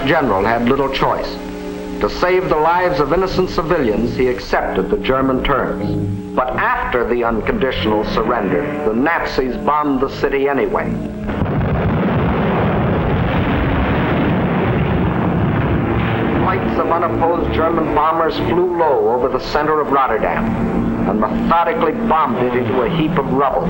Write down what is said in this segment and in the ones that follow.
general had little choice. To save the lives of innocent civilians, he accepted the German terms. But after the unconditional surrender, the Nazis bombed the city anyway. Flights of unopposed German bombers flew low over the center of Rotterdam and methodically bombed it into a heap of rubble.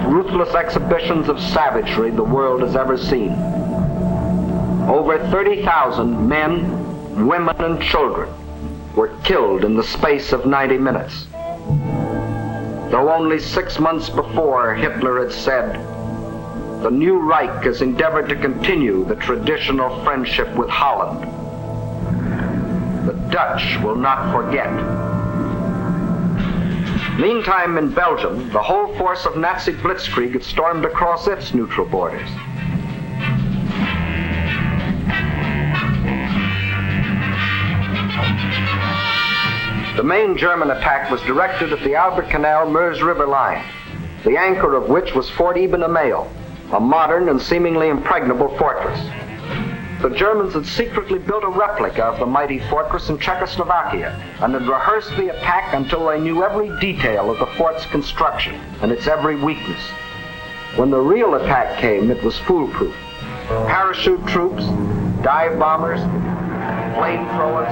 Ruthless exhibitions of savagery the world has ever seen. Over 30,000 men, women, and children were killed in the space of 90 minutes. Though only 6 months before, Hitler had said, "The new Reich has endeavored to continue the traditional friendship with Holland. The Dutch will not forget." Meantime, in Belgium, the whole force of Nazi blitzkrieg had stormed across its neutral borders. The main German attack was directed at the Albert Canal-Meuse River line, the anchor of which was Fort Ibn Amail, a modern and seemingly impregnable fortress. The Germans had secretly built a replica of the mighty fortress in Czechoslovakia and had rehearsed the attack until they knew every detail of the fort's construction and its every weakness. When the real attack came, it was foolproof. Parachute troops, dive bombers, flamethrowers,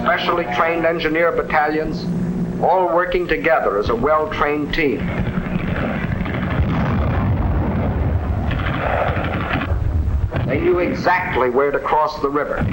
specially trained engineer battalions, all working together as a well-trained team. They knew exactly where to cross the river.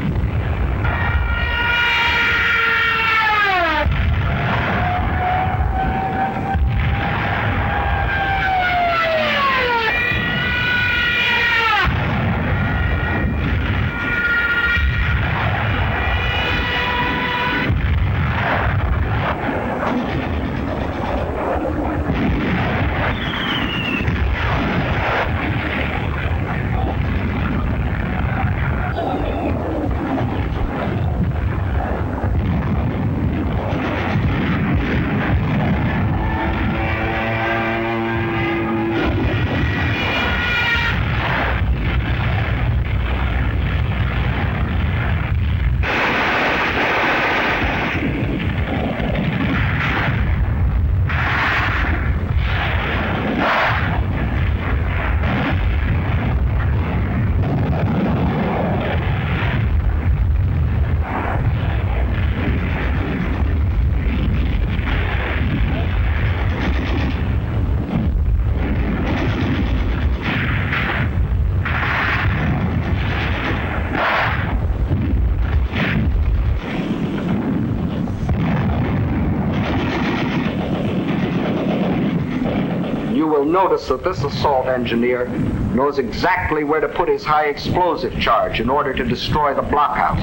notice that this assault engineer knows exactly where to put his high explosive charge in order to destroy the blockhouse.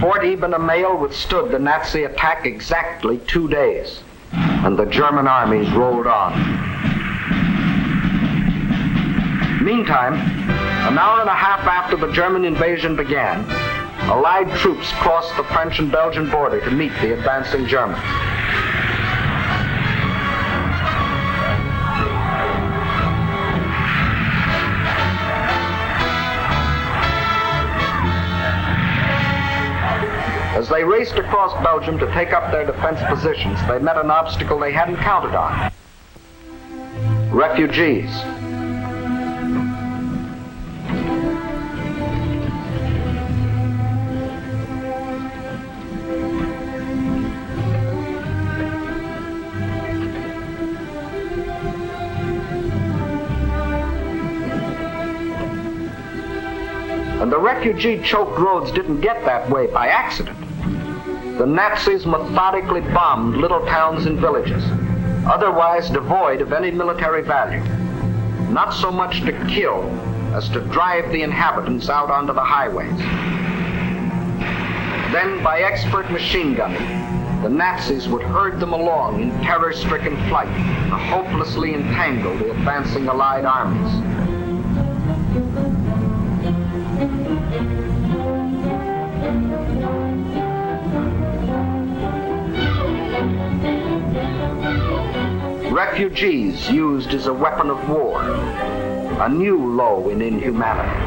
Fort Eben-Emael withstood the Nazi attack exactly 2 days, and the German armies rolled on. Meantime, an hour and a half after the German invasion began, Allied troops crossed the French and Belgian border to meet the advancing Germans. As they raced across Belgium to take up their defense positions, they met an obstacle they hadn't counted on. Refugees. And the refugee-choked roads didn't get that way by accident. The Nazis methodically bombed little towns and villages, otherwise devoid of any military value, not so much to kill as to drive the inhabitants out onto the highways. Then, by expert machine gunning, the Nazis would herd them along in terror-stricken flight to hopelessly entangle the advancing Allied armies. Refugees used as a weapon of war, a new low in inhumanity.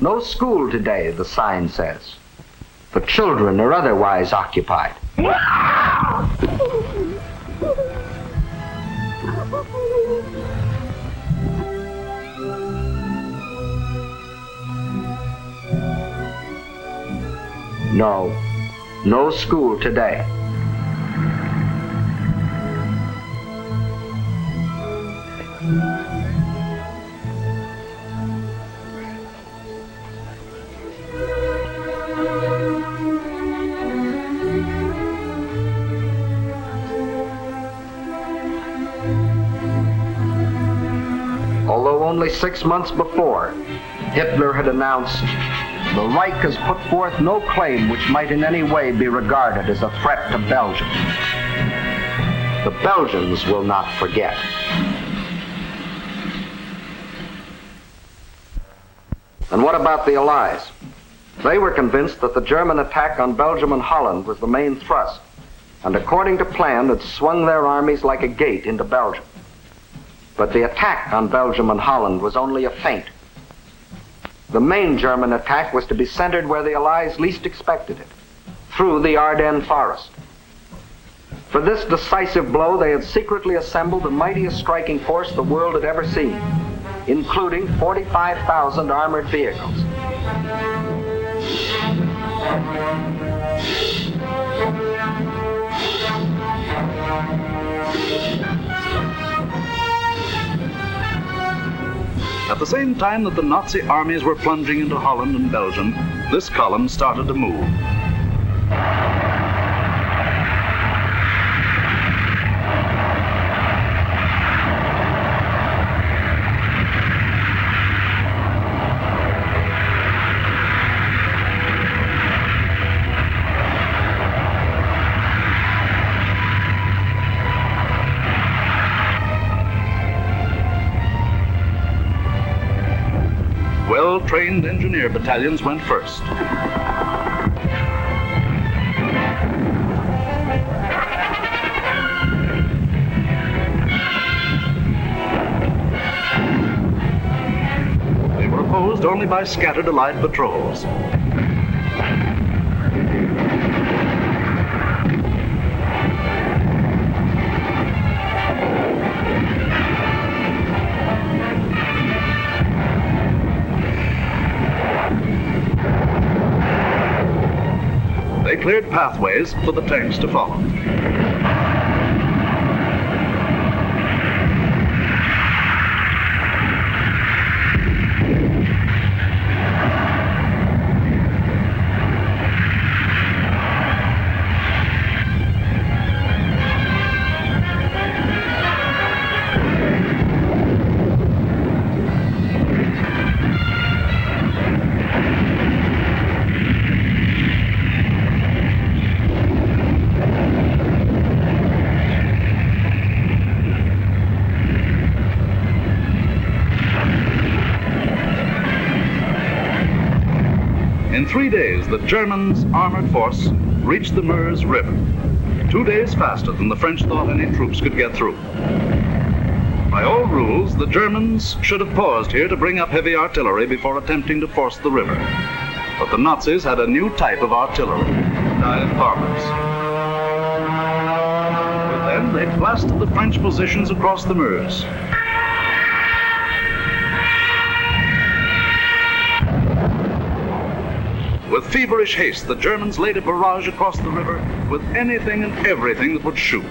No school today, the sign says. The children are otherwise occupied. No school today. Although only 6 months before, Hitler had announced, "The Reich has put forth no claim which might in any way be regarded as a threat to Belgium. The Belgians will not forget." And what about the Allies? They were convinced that the German attack on Belgium and Holland was the main thrust, and according to plan had swung their armies like a gate into Belgium. But the attack on Belgium and Holland was only a feint. The main German attack was to be centered where the Allies least expected it, through the Ardennes forest. For this decisive blow, they had secretly assembled the mightiest striking force the world had ever seen, including 45,000 armored vehicles. At the same time that the Nazi armies were plunging into Holland and Belgium, this column started to move. Well-trained engineer battalions went first. They were opposed only by scattered Allied patrols. They cleared pathways for the tanks to follow. In 3 days, the Germans' armored force reached the Meuse River, 2 days faster than the French thought any troops could get through. By all rules, the Germans should have paused here to bring up heavy artillery before attempting to force the river. But the Nazis had a new type of artillery, dive bombers. With them, they blasted the French positions across the Meuse. With feverish haste, the Germans laid a barrage across the river with anything and everything that would shoot.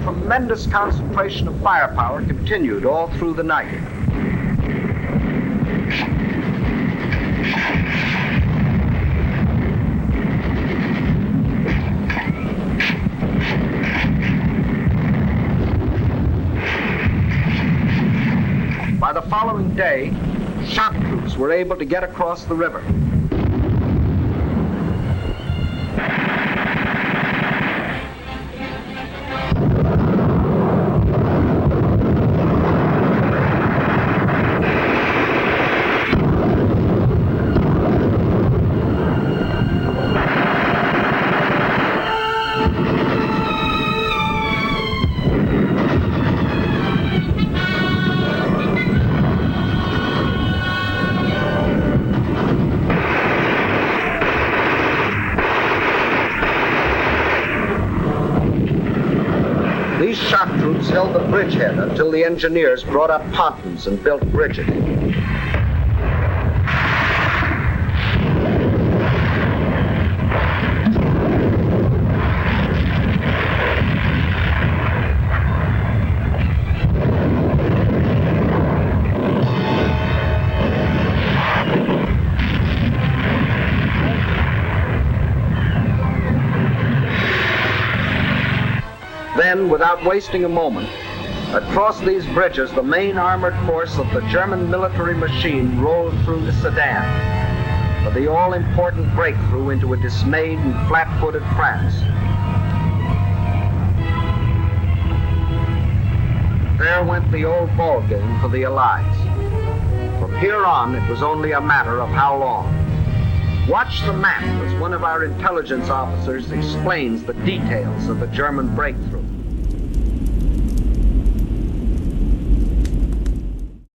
Tremendous concentration of firepower continued all through the night. By the following day, shock troops were able to get across the river. These shock troops held the bridgehead until the engineers brought up pontons and built bridges. Then, without wasting a moment, across these bridges, the main armored force of the German military machine rolled through the Sedan. for the all-important breakthrough into a dismayed and flat-footed France. There went the old ball game for the Allies. From here on, it was only a matter of how long. Watch the map as one of our intelligence officers explains the details of the German breakthrough.